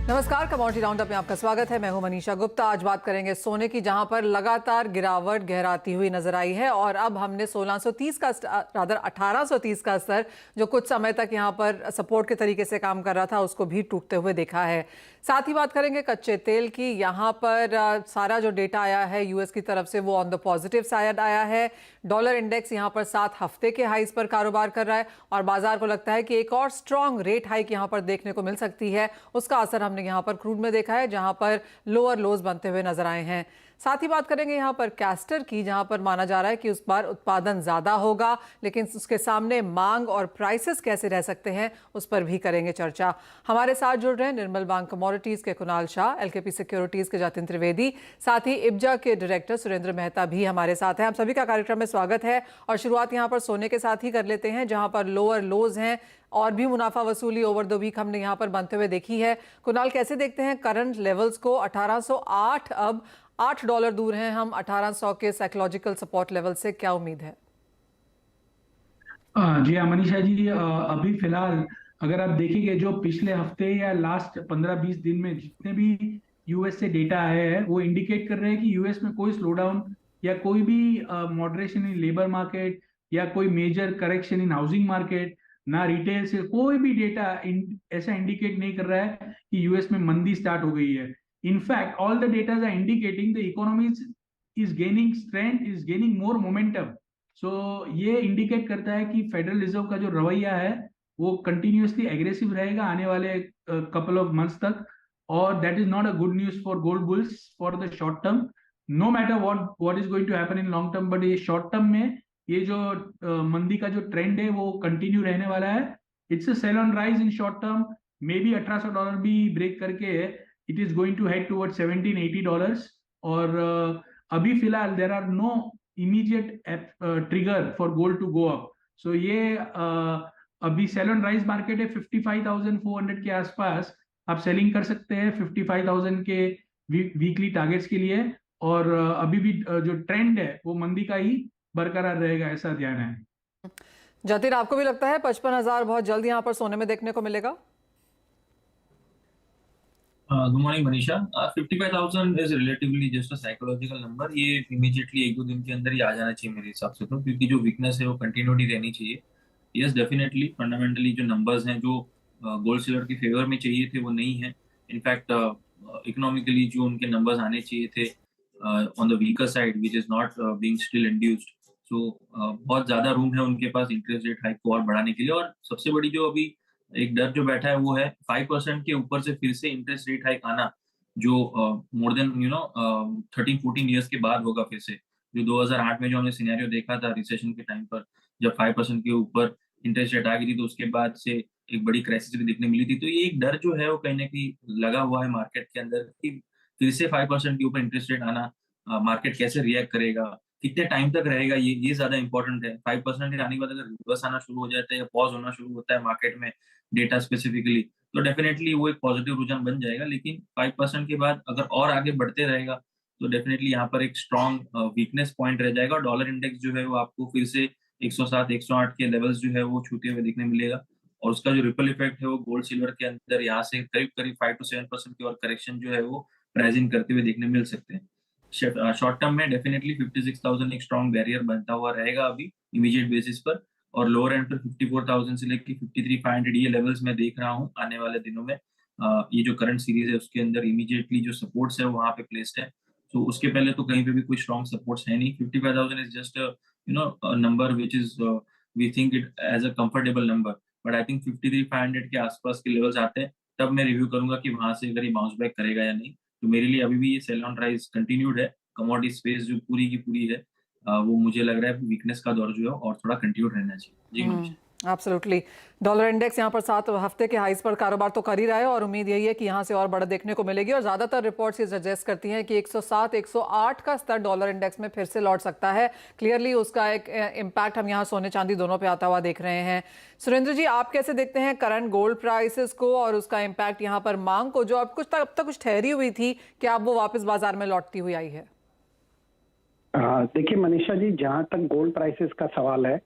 नमस्कार, commodity roundup में आपका स्वागत है। मैं हूं मनीषा गुप्ता। आज बात करेंगे सोने की, जहां पर लगातार गिरावट गहराती हुई नजर आई है और अब हमने 1630 का रादर 1830 का स्तर, जो कुछ समय तक यहां पर सपोर्ट के तरीके से काम कर रहा था, उसको भी टूटते हुए देखा है। साथ ही बात करेंगे कच्चे तेल की। यहाँ पर सारा जो डेटा आया है यूएस की तरफ से, वो ऑन द पॉजिटिव साइड आया है। डॉलर इंडेक्स यहाँ पर 7 हफ्ते के हाइज पर कारोबार कर रहा है और बाजार को लगता है कि एक और स्ट्रॉन्ग रेट हाइक यहाँ पर देखने को मिल सकती है। उसका असर हमने यहाँ पर क्रूड में देखा है, जहाँ पर लोअर लोज बनते हुए नजर आए हैं। साथ ही बात करेंगे यहाँ पर कैस्टर की, जहाँ पर माना जा रहा है कि उस बार उत्पादन ज्यादा होगा, लेकिन उसके सामने मांग और प्राइसेस कैसे रह सकते हैं, उस पर भी करेंगे चर्चा। हमारे साथ जुड़ रहे हैं निर्मल बैंक कमोडिटीज के कुणाल शाह, एलकेपी सिक्योरिटीज के जतिन त्रिवेदी, साथ ही इब्जा के डायरेक्टर सुरेंद्र मेहता भी हमारे साथ हैं। आप सभी का कार्यक्रम में स्वागत है और शुरुआत यहाँ पर सोने के साथ ही कर लेते हैं, जहाँ पर लोअर लोज हैं और भी मुनाफा वसूली ओवर द वीक हमने यहाँ पर बनते हुए देखी है। कुणाल, कैसे देखते हैं करंट लेवल्स को? 1808, अब $8 दूर हैं हम 1800 के साइकोलॉजिकल सपोर्ट लेवल से। क्या उम्मीद है? जी हाँ मनीषा जी, अभी फिलहाल अगर आप देखेंगे जो पिछले हफ्ते या लास्ट 15-20 दिन में जितने भी यूएस से डेटा आए हैं, वो इंडिकेट कर रहे हैं कि यूएस में कोई स्लो डाउन या कोई भी मॉडरेशन इन लेबर मार्केट या कोई major correction in housing market, ना रिटेल से कोई भी डेटा ऐसा इंडिकेट नहीं कर रहा है कि यूएस में मंदी स्टार्ट हो गई है। In fact all the data are indicating the economy is gaining strength, is gaining more momentum. So ये इंडिकेट करता है कि फेडरल रिजर्व का जो रवैया है वो कंटिन्यूअसली एग्रेसिव रहेगा आने वाले कपल ऑफ मंथ्स तक, और that is not a good news for gold bulls for the short term. No matter what is going to happen in long term, but ये शॉर्ट टर्म में ये जो मंदी का जो ट्रेंड है वो कंटिन्यू रहने वाला है। It's a sell on rise in short term. Maybe $1800 भी ब्रेक करके it is going to head toward $1780। और अभी फिलहाल there are no immediate trigger for gold to go up. So ये अभी सेल ऑन राइज मार्केट है 55,400 के आसपास। आप सेलिंग कर सकते हैं 55,000 के वीकली टारगेट्स के लिए, और अभी भी जो ट्रेंड है वो मंदी का ही बरकरार रहेगा, ऐसा ध्यान है। जतिन, आपको भी लगता है 55,000 बहुत जल्द यहाँ पर सोने में देखने को मिलेगा? Good morning Manisha. 55,000 is relatively just a psychological number. ये इमीडिएटली 1-2 दिन के अंदर ही आ जाना चाहिए मेरे हिसाब से, तो क्योंकि जो वीकनेस है वो कंटिन्यूटी रहनी चाहिए। यस, डेफिनेटली फंडामेंटली जो नंबर्स हैं जो गोल्ड सिल्वर के फेवर में चाहिए थे वो नहीं है। इनफैक्ट इकोनॉमिकली जो उनके नंबर्स आने चाहिए थे on the weaker side, which is not being still induced. So बहुत ज्यादा रूम है उनके पास इंटरेस्ट रेट हाइक को और बढ़ाने के लिए। और सबसे बड़ी जो अभी एक डर जो बैठा है वो है 5% के ऊपर से फिर से इंटरेस्ट रेट हाइक आना, जो मोर देन 13-14 ईयर्स के बाद होगा फिर से। जो 2008 में जो हमने सिनेरियो देखा था रिसेशन के टाइम पर, जब 5% के ऊपर इंटरेस्ट रेट आ गई थी, तो उसके बाद से एक बड़ी क्राइसिस भी देखने मिली थी। तो ये एक डर जो है वो कहीं ना कहीं लगा हुआ है मार्केट के अंदर कि फिर से 5% के ऊपर इंटरेस्ट रेट आना, मार्केट कैसे रिएक्ट करेगा, कितने टाइम तक रहेगा, ये ज्यादा इंपॉर्टेंट है। 5% के आने के बाद अगर रिवर्स आना शुरू हो जाता है या पॉज होना शुरू होता है मार्केट में डेटा स्पेसिफिकली, तो डेफिनेटली वो एक पॉजिटिव रुझान बन जाएगा। लेकिन 5% के बाद अगर और आगे बढ़ते रहेगा तो डेफिनेटली यहाँ पर एक स्ट्रॉन्ग वीकनेस पॉइंट रह जाएगा। डॉलर इंडेक्स जो है वो आपको फिर से 107 108 के लेवल्स जो है वो छूते हुए देखने मिलेगा, और उसका जो रिपल इफेक्ट है वो गोल्ड सिल्वर के अंदर यहाँ से करीब करीब 5 to 7% की और करेक्शन जो है वो प्राइस इन करते हुए देखने मिल सकते हैं। शॉर्ट टर्म में डेफिनेटली 56,000 एक स्ट्रॉन्ग बैरियर बनता हुआ रहेगा अभी इमीडिएट बेसिस पर, और लोअर एंड पर 54,000 से लेकर 53,500 ये लेवल्स मैं देख रहा हूँ आने वाले दिनों में। ये जो करंट सीरीज है उसके अंदर इमीडिएटली जो सपोर्ट्स है वहां पे प्लेस्ड है। तो उसके पहले तो कहीं पे भी कोई स्ट्रॉन्ग सपोर्ट्स है नहीं। 55,000 is just number which is we think it as a comfortable number, but I think 53,500 के आसपास के लेवल्स आते हैं तब मैं रिव्यू करूंगा कि वहां से अगर ये बाउंस बैक करेगा या नहीं। तो मेरे लिए अभी भी ये सेल ऑन राइज कंटिन्यूड है। कमोडिटी स्पेस जो पूरी की पूरी है वो मुझे लग रहा है वीकनेस का दौर जो है और थोड़ा कंटिन्यू रहना चाहिए। जी मनीषा। एब्सोल्युटली। डॉलर इंडेक्स यहाँ पर 7 हफ्ते के हाइज पर कारोबार तो कर ही रहा है और उम्मीद यही है कि यहाँ से और बढ़त देखने को मिलेगी, और ज्यादातर रिपोर्ट्स ये सजेस्ट करती हैं कि 107 108 का स्तर डॉलर इंडेक्स में फिर से लौट सकता है। क्लियरली उसका एक इम्पैक्ट हम यहाँ सोने चांदी दोनों पे आता हुआ देख रहे हैं। सुरेंद्र जी, आप कैसे देखते हैं करंट गोल्ड प्राइसेस को और उसका इम्पैक्ट यहाँ पर मांग को, जो अब अब तक कुछ ठहरी हुई थी, कि अब वो वापस बाजार में लौटती हुई आई है? देखिए मनीषा जी, जहां तक गोल्ड प्राइसेस का सवाल है,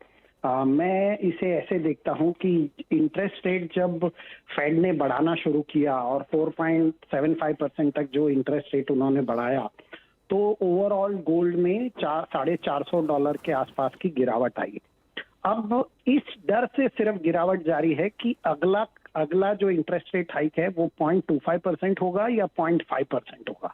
मैं इसे ऐसे देखता हूं कि इंटरेस्ट रेट जब फेड ने बढ़ाना शुरू किया और 4.75% तक जो इंटरेस्ट रेट उन्होंने बढ़ाया, तो ओवरऑल गोल्ड में $450 के आसपास की गिरावट आई। अब इस डर से सिर्फ गिरावट जारी है कि अगला जो इंटरेस्ट रेट हाइक है वो 0.25% होगा या 0.5% होगा।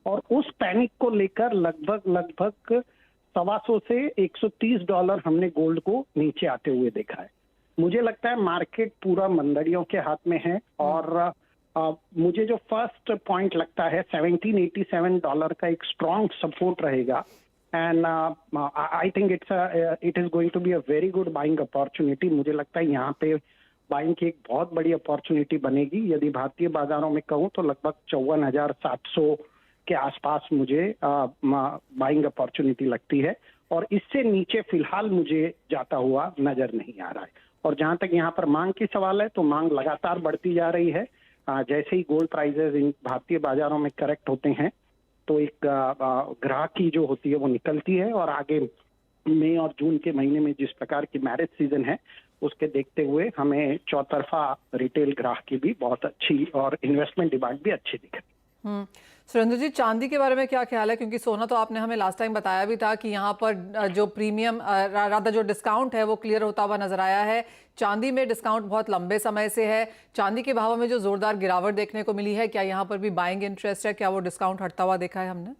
और उस पैनिक को लेकर लगभग $125 से $130 हमने गोल्ड को नीचे आते हुए देखा है। मुझे लगता है मार्केट पूरा मंदड़ियों के हाथ में है और मुझे जो फर्स्ट पॉइंट लगता है $1787 का एक स्ट्रॉन्ग सपोर्ट रहेगा and I think it is going to be a very good buying opportunity. मुझे लगता है यहाँ पे बाइंग की एक बहुत बड़ी अपॉर्चुनिटी बनेगी। यदि भारतीय बाजारों में कहूँ तो लगभग 54,700 के आसपास मुझे बाइंग अपॉर्चुनिटी लगती है और इससे नीचे फिलहाल मुझे जाता हुआ नजर नहीं आ रहा है। और जहां तक यहाँ पर मांग की सवाल है तो मांग लगातार बढ़ती जा रही है। जैसे ही गोल्ड प्राइसेस इन भारतीय बाजारों में करेक्ट होते हैं तो एक ग्राहकी जो होती है वो निकलती है और आगे मई और जून के महीने में जिस प्रकार की मैरिज सीजन है उसके देखते हुए हमें चौतरफा रिटेल ग्राहकी भी बहुत अच्छी और इन्वेस्टमेंट डिमांड भी अच्छी दिख रही। सुरेंद्र जी, चांदी के बारे में क्या ख्याल है? क्योंकि सोना तो आपने हमें लास्ट टाइम बताया भी था कि यहाँ पर जो प्रीमियम राधा जो डिस्काउंट है वो क्लियर होता हुआ नजर आया है। चांदी में डिस्काउंट बहुत लंबे समय से है। चांदी के भाव में जो जोरदार गिरावट देखने को मिली है, क्या यहाँ पर भी बाइंग इंटरेस्ट है? क्या वो डिस्काउंट हटता हुआ देखा है हमने?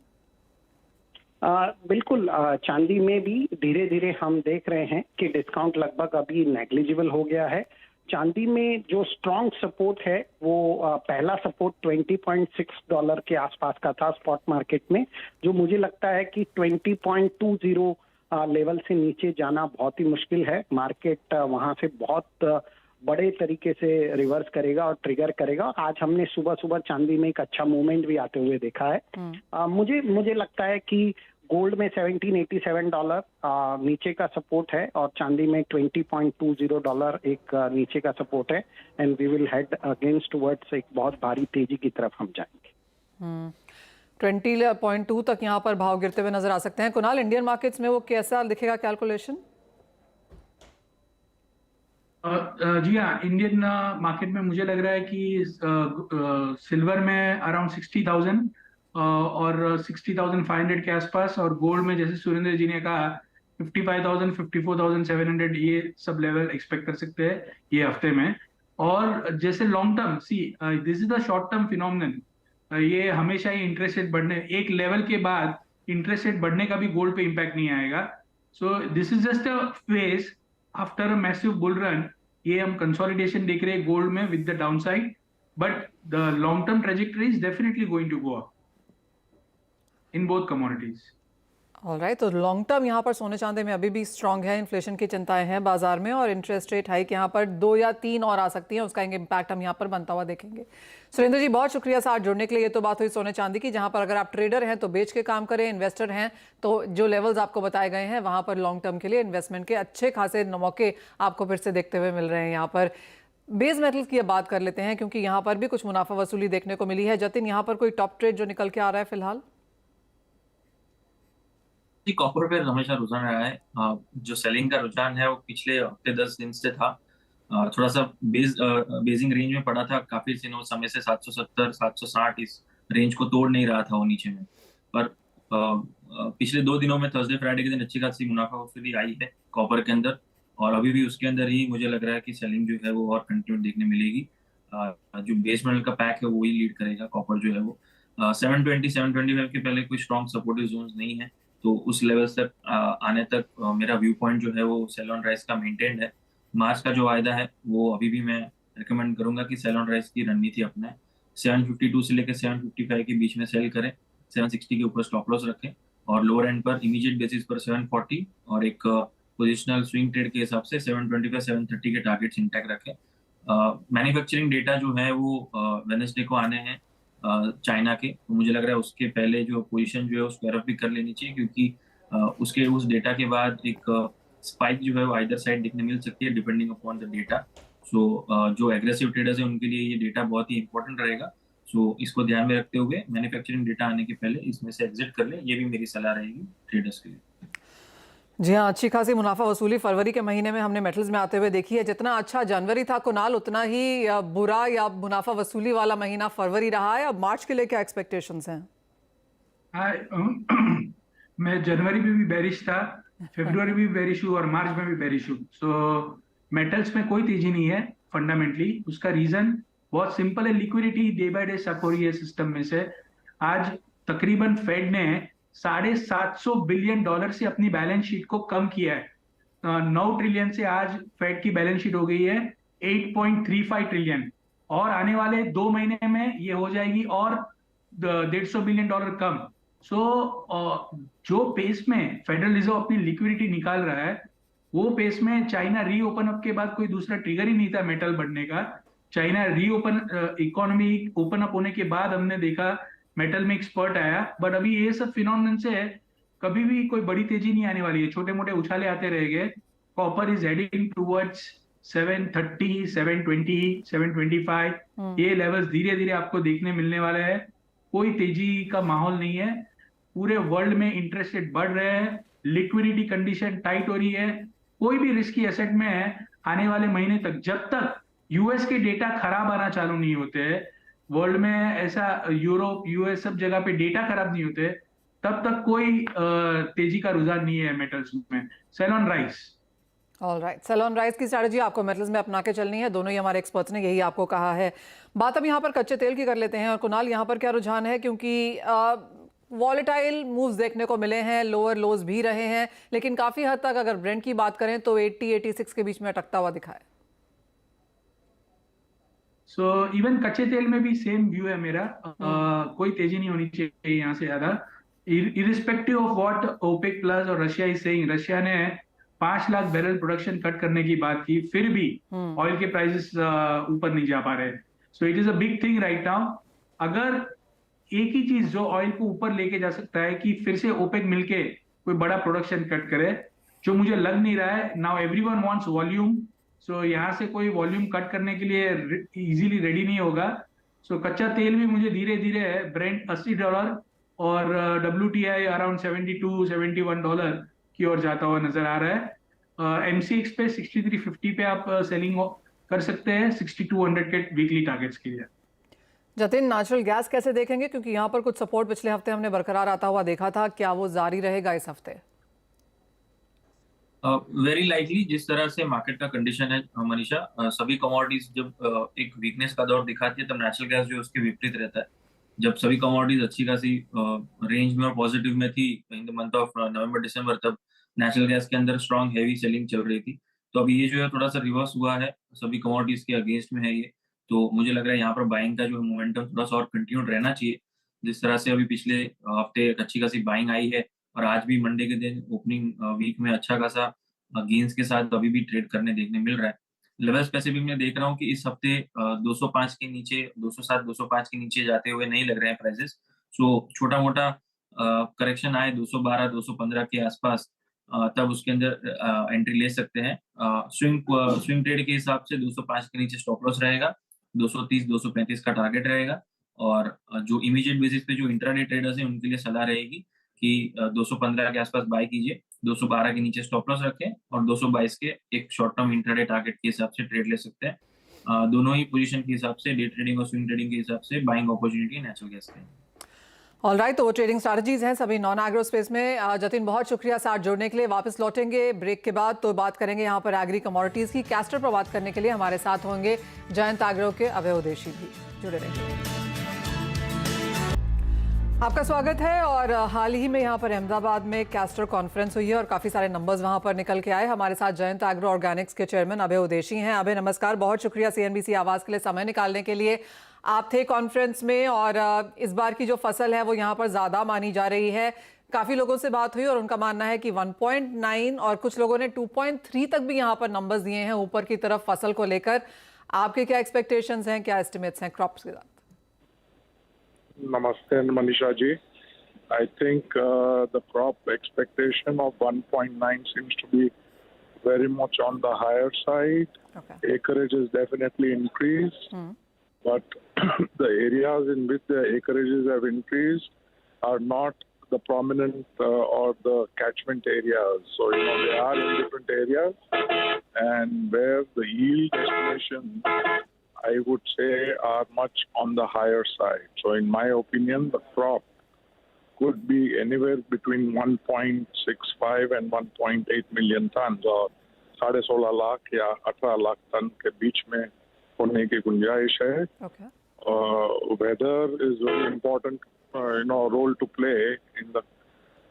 बिल्कुल, चांदी में भी धीरे धीरे हम देख रहे हैं कि डिस्काउंट लगभग अभी नेग्लिजिबल हो गया है। चांदी में जो स्ट्रॉन्ग सपोर्ट है वो पहला सपोर्ट $20.6 के आसपास का था स्पॉट मार्केट में, जो मुझे लगता है कि 20.20 लेवल से नीचे जाना बहुत ही मुश्किल है। मार्केट वहां से बहुत बड़े तरीके से रिवर्स करेगा और ट्रिगर करेगा। आज हमने सुबह सुबह चांदी में एक अच्छा मूवमेंट भी आते हुए देखा है। मुझे लगता है कि गोल्ड में $1787 नीचे का सपोर्ट है और चांदी में $20.20 एक नीचे का सपोर्ट है and we will head against towards एक बहुत भारी तेजी की तरफ हम जाएंगे। 20.2 तक यहाँ पर भाव गिरते हुए नजर आ सकते हैं। कुणाल, इंडियन मार्केट्स में वो कैसा दिखेगा कैलकुलेशन? जी हाँ, इंडियन मार्केट में मुझे लग रहा है कि सिल्वर में अराउंड 60,000 और 60,500 के आसपास, और गोल्ड में जैसे सुरेंद्र जी ने कहा 55,000 54,700 ये सब लेवल एक्सपेक्ट कर सकते हैं ये हफ्ते में। और जैसे long term this is the short term phenomenon, ये हमेशा ही इंटरेस्ट रेट बढ़ने एक लेवल के बाद इंटरेस्ट रेट बढ़ने का भी गोल्ड पे इम्पैक्ट नहीं आएगा। So this is just a phase after a massive bull run. ये हम कंसोलिडेशन देख रहे हैं गोल्ड में with the downside, but the long term trajectory is definitely going to go up in both commodities. Alright, तो long term यहाँ पर सोने चांदी में अभी भी स्ट्रांग है। इन्फ्लेशन की चिंताएं हैं बाजार में और इंटरेस्ट रेट हाइक यहाँ पर 2 या 3 और आ सकती है, उसका इम्पैक्ट हम यहाँ पर बनता हुआ देखेंगे। सुरेंद्र जी, बहुत शुक्रिया साथ जुड़ने के लिए। ये तो बात हुई सोने चांदी की, जहाँ पर अगर आप ट्रेडर हैं तो बेच के काम करें, इन्वेस्टर हैं तो जो लेवल्स आपको बताए गए हैं वहाँ पर लॉन्ग टर्म के लिए इन्वेस्टमेंट के अच्छे खासे मौके आपको फिर से देखते हुए मिल रहे हैं। यहाँ पर बेस मेटल्स की अब बात कर लेते हैं, क्योंकि यहाँ पर भी कुछ मुनाफा वसूली देखने को मिली है। जतिन, यहाँ पर कोई टॉप ट्रेड जो निकल के आ रहा है फिलहाल? कॉपर पे हमेशा रुझान रहा है। जो सेलिंग का रुझान है वो पिछले हफ्ते 10 दिन से था। थोड़ा सा बेसिंग रेंज में पड़ा था काफी दिनों समय से, 770 760 इस रेंज को तोड़ नहीं रहा था वो नीचे में। पर पिछले 2 दिनों में थर्सडे फ्राइडे के दिन अच्छी खासी मुनाफा वसूली आई है कॉपर के अंदर, और अभी भी उसके अंदर ही मुझे लग रहा है कि सेलिंग जो है वो और कंटिन्यू देखने मिलेगी। जो बेस मेटल का पैक है वो ही लीड करेगा। कॉपर जो है वो 720 725 के पहले कोई स्ट्रॉन्ग सपोर्टिव जोन्स नहीं है, तो उस लेवल तक आने तक मेरा व्यू पॉइंट जो है वो सेल ऑन राइज का मेंटेन्ड है। मार्च का जो वायदा है वो अभी भी मैं रिकमेंड करूंगा कि सेल ऑन राइज की रणनीति अपनाएं। 752 से लेकर 755 के बीच में सेल करें, 760 के ऊपर स्टॉप लॉस रखें, और लोअर एंड पर इमीडिएट बेसिस पर 740 और एक पोजिशनल स्विंग ट्रेड के हिसाब से 725 730 के टारगेट्स इंटैक्ट रखें। मैन्युफैक्चरिंग डेटा जो है वो वेडनेसडे को आने हैं चाइना के, तो मुझे लग रहा है उसके पहले जो पोजीशन जो है उसको एरफ भी कर लेनी चाहिए, क्योंकि उसके उस डेटा के बाद एक स्पाइक जो है वो आइदर साइड देखने मिल सकती है डिपेंडिंग अपॉन द डेटा। सो जो एग्रेसिव ट्रेडर्स हैं उनके लिए ये डेटा बहुत ही इंपॉर्टेंट रहेगा। सो इसको ध्यान में रखते हुए मैन्युफैक्चरिंग डेटा आने के पहले इसमें से एग्जिट कर ले, ये भी मेरी सलाह रहेगी ट्रेडर्स के लिए। जी हाँ, अच्छी खासी मुनाफा वसूली फरवरी के महीने में हमने मेटल्स में आते हुए देखी है। जितना अच्छा जनवरी था कुणाल, उतना ही बुरा या मुनाफा वसूली वाला महीना फरवरी रहा है। अब मार्च के लिए क्या एक्सपेक्टेशंस हैं? मैं जनवरी में भी बेरिश था, फरवरी में भी बेरिश हूँ और मार्च में भी बेरिश हूँ। सो मेटल्स में कोई तेजी नहीं है फंडामेंटली। उसका रीजन बहुत सिंपल है, लिक्विडिटी डे बाय डे सक हो रही है सिस्टम में से। आज तकरीबन फेड ने $750 बिलियन से अपनी बैलेंस शीट को कम किया है। 9 ट्रिलियन से आज फेड की बैलेंस शीट हो गई है 8.35 ट्रिलियन, और आने वाले 2 महीने में ये हो जाएगी और $150 बिलियन कम। सो जो पेस में फेडरल रिजर्व अपनी लिक्विडिटी निकाल रहा है, वो पेस में चाइना री ओपन अप के बाद कोई दूसरा ट्रिगर ही नहीं था मेटल बढ़ने का। चाइना री ओपन इकोनॉमी ओपन अप होने के बाद हमने देखा मेटल में एक स्पर्ट आया। बट अभी ये सब फिनोमिनन से है, कभी भी कोई बड़ी तेजी नहीं आने वाली है, छोटे मोटे उछाले आते रहेंगे। कॉपर इज हेडिंग टूवर्ड्स 730, 720, 725, ये लेवल्स धीरे धीरे आपको देखने मिलने वाले हैं। कोई तेजी का माहौल नहीं है। पूरे वर्ल्ड में इंटरेस्ट रेट बढ़ रहे हैं, लिक्विडिटी कंडीशन टाइट हो रही है। कोई भी रिस्की एसेट में है, आने वाले महीने तक जब तक यूएस के डेटा खराब आना चालू नहीं होते, वर्ल्ड में ऐसा यूरोप यूएस सब जगह पे डेटा खराब नहीं होते, तब तक कोई तेजी का रुझान नहीं है मेटल्स में। Sell on rise. Alright, sell on rise की स्ट्रैटेजी आपको मेटल्स में अपना के चलनी है। दोनों ही हमारे एक्सपर्ट्स ने यही आपको कहा है। बात अब यहाँ पर कच्चे तेल की कर लेते हैं। और कुणाल, यहाँ पर क्या रुझान है? क्योंकि वॉलेटाइल मूव्स देखने को मिले हैं, लोअर लोज भी रहे हैं, लेकिन काफी हद तक अगर ब्रेंट की बात करें तो 80-86 के बीच में अटकता हुआ दिखा है। सो इवन कच्चे तेल में भी सेम व्यू है मेरा। कोई तेजी नहीं होनी चाहिए यहाँ से ज्यादा, irrespective of what OPEC plus और रशिया इज सेइंग। रशिया ने 5 लाख बैरल प्रोडक्शन कट करने की बात की, फिर भी ऑयल के प्राइसेस ऊपर नहीं जा पा रहे। So it is a big thing right now. अगर एक ही चीज जो ऑयल को ऊपर लेके जा सकता है कि फिर से ओपेक मिलके कोई बड़ा प्रोडक्शन कट करे, जो मुझे लग नहीं रहा है। नाउ एवरीवन वांट्स वॉल्यूम, सो यहाँ से कोई वॉल्यूम कट करने के लिए इजीली रेडी नहीं होगा। सो कच्चा तेल भी मुझे धीरे धीरे ब्रेंट $80 और WTI अराउंड $72-71 की ओर जाता हुआ नजर आ रहा है। MCX पे 6350 पे आप सेलिंग कर सकते हैं 6200 के वीकली टारगेट्स के लिए। जतिन, नेचुरल गैस कैसे देखेंगे? क्योंकि यहाँ पर कुछ सपोर्ट पिछले हफ्ते हमने बरकरार आता हुआ देखा था, क्या वो जारी रहेगा इस हफ्ते? वेरी लाइकली, जिस तरह से मार्केट का कंडीशन है मनीषा, सभी कमोडिटीज जब एक वीकनेस का दौर दिखाती है तब नेचुरल गैस जो उसके विपरीत रहता है। जब सभी कमोडिटीज अच्छी खासी रेंज में और पॉजिटिव में थी in the month of November December, तब नेचुरल गैस के अंदर स्ट्रॉन्ग हैवी सेलिंग चल रही थी। तो अभी ये जो है थोड़ा सा रिवर्स हुआ है, सभी कमोडिटीज के अगेंस्ट में है ये। तो मुझे लग रहा है यहाँ पर बाइंग का जो मोमेंटम थोड़ा सा और कंटिन्यूड रहना चाहिए। जिस तरह से अभी पिछले हफ्ते अच्छी खासी बाइंग आई है और आज भी मंडे के दिन ओपनिंग वीक में अच्छा खासा गेंस के साथ अभी भी ट्रेड करने देखने मिल रहा है। लेवल स्पेसिफिक में देख रहा हूँ कि इस हफ्ते 205 के नीचे, 207 205 के नीचे जाते हुए नहीं लग रहे हैं प्राइसेस। सो छोटा मोटा करेक्शन आए 212 215 के आसपास, तब उसके अंदर एंट्री ले सकते हैं। स्विंग ट्रेड के हिसाब से 205 के नीचे स्टॉप लॉस रहेगा, 230 235 का टारगेट रहेगा। और जो इमीडिएट बेसिस पे जो इंट्राडे ट्रेडर्स हैं उनके लिए सलाह रहेगी कि 215 के आसपास बाय कीजिए, 212 के नीचे स्टॉप लॉस रखें और 222 के एक शॉर्ट टर्म इंट्राडे टारगेट के हिसाब से ट्रेड ले सकते हैं। दोनों ही पोजीशन के हिसाब से, डे ट्रेडिंग और स्विंग ट्रेडिंग के हिसाब से बाइंग अपॉर्चुनिटी नेचुरल गैस के। ऑलराइट, तो वो ट्रेडिंग स्ट्रैटेजीज हैं सभी नॉन एग्रो स्पेस में। जतिन, बहुत शुक्रिया साथ जुड़ने के लिए। वापस लौटेंगे ब्रेक के बाद तो बात करेंगे यहाँ पर एग्री कमोडिटीज की। कैस्टर पर बात करने के लिए हमारे साथ होंगे जयंत एग्रो के अभय उदेशी भी। जुड़े रहिए। आपका स्वागत है। और हाल ही में यहाँ पर अहमदाबाद में कैस्टर कॉन्फ्रेंस हुई है और काफ़ी सारे नंबर्स वहाँ पर निकल के आए। हमारे साथ जयंत एग्रो ऑर्गेनिक्स के चेयरमैन अभय उदेशी हैं। अभय नमस्कार, बहुत शुक्रिया CNBC आवाज़ के लिए समय निकालने के लिए। आप थे कॉन्फ्रेंस में और इस बार की जो फसल है वो यहाँ पर ज़्यादा मानी जा रही है। काफ़ी लोगों से बात हुई और उनका मानना है कि 1.9 और कुछ लोगों ने 2.3 तक भी यहाँ पर नंबर्स दिए हैं ऊपर की तरफ फसल को लेकर। आपके क्या एक्सपेक्टेशंस हैं, क्या एस्टिमेट्स हैं क्रॉप्स के साथ? Namaste, Manisha ji. I think the crop expectation of 1.9 seems to be very much on the higher side. Okay. Acreage is definitely increased, but the areas in which the acreages have increased are not the prominent or the catchment areas. So, they are in different areas, and where the yield estimations, I would say, are much on the higher side. So, in my opinion, the crop could be anywhere between 1.65 and 1.8 million tons, or 16.5 lakh या 18 lakh ton के बीच में होने की गुंजाइश है. Okay. Weather is very important, role to play in the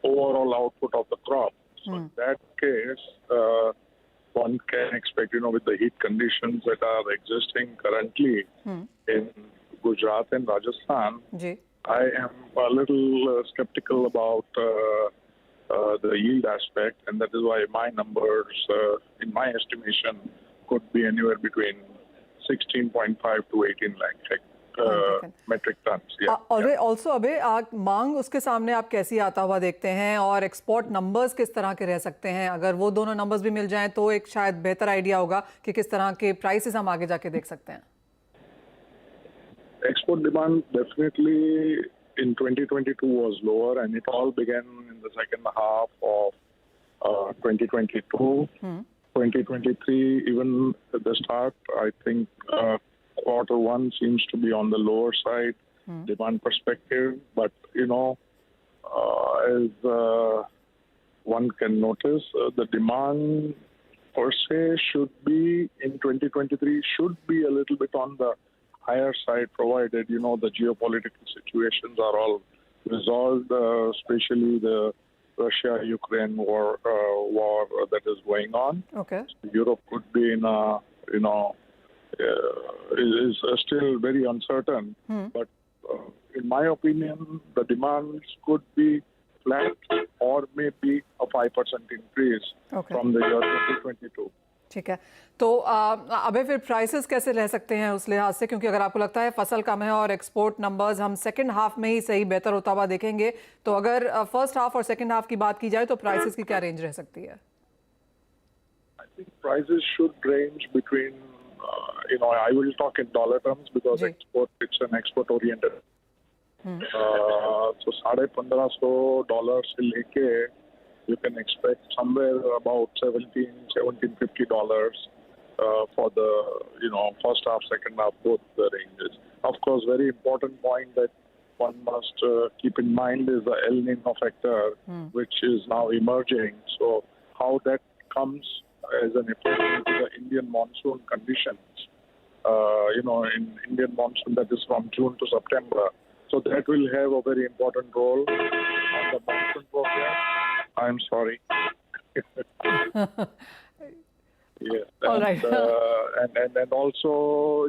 overall output of the crop. So in that case, one can expect, with the heat conditions that are existing currently in Gujarat and Rajasthan, जी. I am a little skeptical about the yield aspect, and that is why my numbers, in my estimation, could be anywhere between 16.5 to 18 lakh metric tons. Yeah. और also अबे मांग उसके सामने आप कैसी आता हुआ देखते हैं, और एक्सपोर्ट नंबर्स किस तरह के रह सकते हैं? अगर वो दोनों नंबर्स भी मिल जाएं तो एक शायद बेहतर आइडिया होगा कि किस तरह के प्राइसेस हम आगे जाके देख सकते हैं. Export demand definitely in 2022 was lower, and it all began in the second half of 2022. 2023, even at the start, I think quarter one seems to be on the lower side, demand perspective. But, as one can notice, the demand per se should be, in 2023, should be a little bit on the higher side, provided, the geopolitical situations are all resolved, especially the Russia-Ukraine war that is going on. Okay. So Europe could be in a, is still very uncertain. But in my opinion, the demands could be flat or maybe a 5% increase from the year 2022. ठीक है. तो अबे फिर prices कैसे रह सकते हैं उस लिहाज से, क्योंकि अगर आपको लगता है फसल कम है और एक्सपोर्ट नंबर्स हम सेकंड हाफ में ही सही बेहतर होता हुआ देखेंगे, तो अगर फर्स्ट हाफ और सेकंड हाफ की बात की जाए तो प्राइसेस की क्या रेंज रह सकती है? I think prices should range between, I will talk in dollar terms because it's an export oriented. So $1,500 से लेके you can expect somewhere about $1,750 for the first half, second half, both the ranges. Of course, very important point that one must keep in mind is the El Nino factor, which is now emerging. So how that comes as an effect into the Indian monsoon conditions, in Indian monsoon that is from June to September. So that will have a very important role on the monsoon program. I'm sorry. Yes. All right. And also,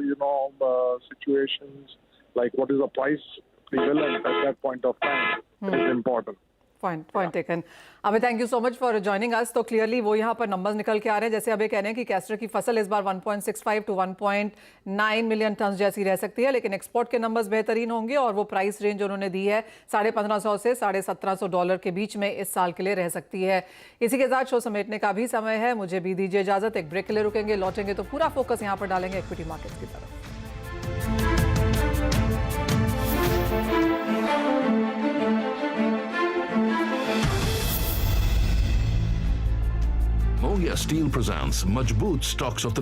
situations like what is the price prevalent at that point of time is important. Point taken. अबे thank you so much for joining us. तो clearly वो यहाँ पर numbers निकल के आ रहे हैं, जैसे अबे कह रहे हैं कि कैस्टर की फसल इस बार 1.65 टू 1.9 मिलियन टन जैसी रह सकती है, लेकिन एक्सपोर्ट के नंबर्स बेहतरीन होंगे और वो प्राइस रेंज उन्होंने दी है $1,500 से $1,700 के बीच में इस साल के लिए रह सकती है. इसी के साथ शो समेटने का भी समय है, मुझे भी दीजिए इजाजत. एक ब्रेक के लिए रुकेंगे, लौटेंगे तो पूरा फोकस यहाँ पर डालेंगे इक्विटी मार्केट्स की तरफ. Mogia Steel presents Majboot Stocks of the